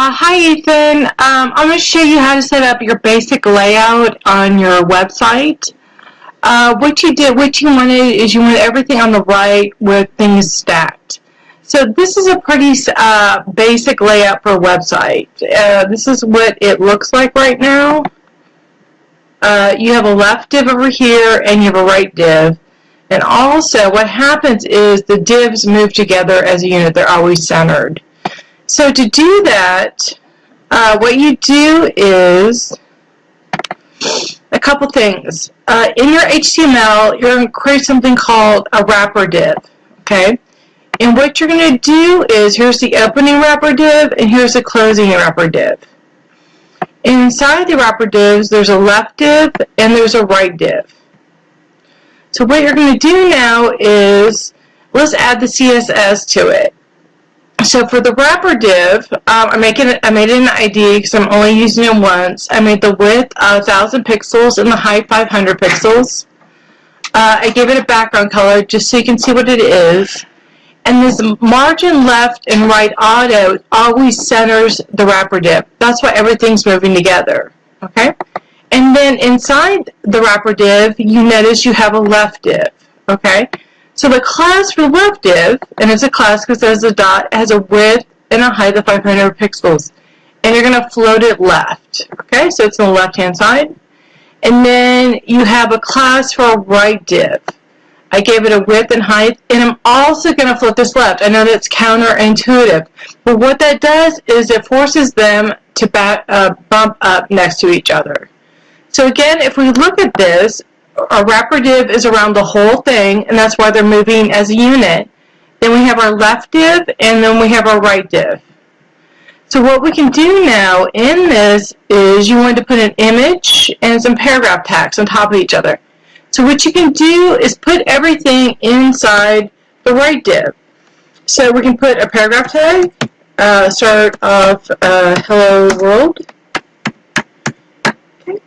Hi Ethan, I'm going to show you how to set up your basic layout on your website. What you wanted is you want everything on the right with things stacked. So this is a pretty basic layout for a website. This is what it looks like right now. You have a left div over here and you have a right div. And also what happens is the divs move together as a unit. They're always centered. So to do that, what you do is a couple things. In your HTML, you're going to create something called a wrapper div, okay? And what you're going to do is, here's the opening wrapper div, and here's the closing wrapper div. Inside the wrapper divs, there's a left div, and there's a right div. So what you're going to do now is, let's add the CSS to it. So for the wrapper div, I made it an ID because I'm only using it once. I made the width 1,000 pixels and the height 500 pixels. I gave it a background color just so you can see what it is. And this margin left and right auto always centers the wrapper div. That's why everything's moving together. Okay? And then inside the wrapper div, you notice you have a left div. Okay? So the class for the left div, and it's a class because there's a dot, has a width and a height of 500 pixels. And you're going to float it left. Okay, so it's on the left-hand side. And then you have a class for a right div. I gave it a width and height, and I'm also going to float this left. I know that's counterintuitive, but what that does is it forces them to bump up next to each other. So again, if we look at this, our wrapper div is around the whole thing, and that's why they're moving as a unit. Then we have our left div, and then we have our right div. So what we can do now in this is you want to put an image and some paragraph tags on top of each other. So what you can do is put everything inside the right div. So we can put a paragraph tag, start off hello world. Okay.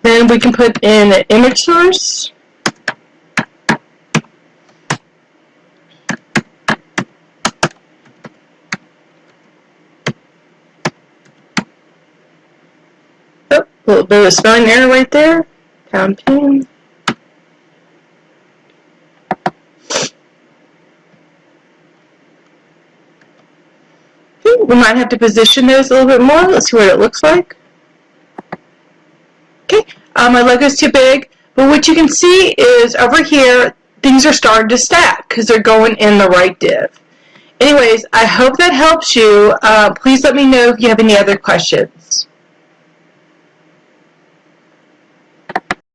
Then we can put in an image source. Oh, a little bit of a spelling error right there. Campaign. We might have to position those a little bit more. Let's see what it looks like. Okay, my logo's too big, but what you can see is over here, things are starting to stack because they're going in the right div. Anyways, I hope that helps you. Please let me know if you have any other questions.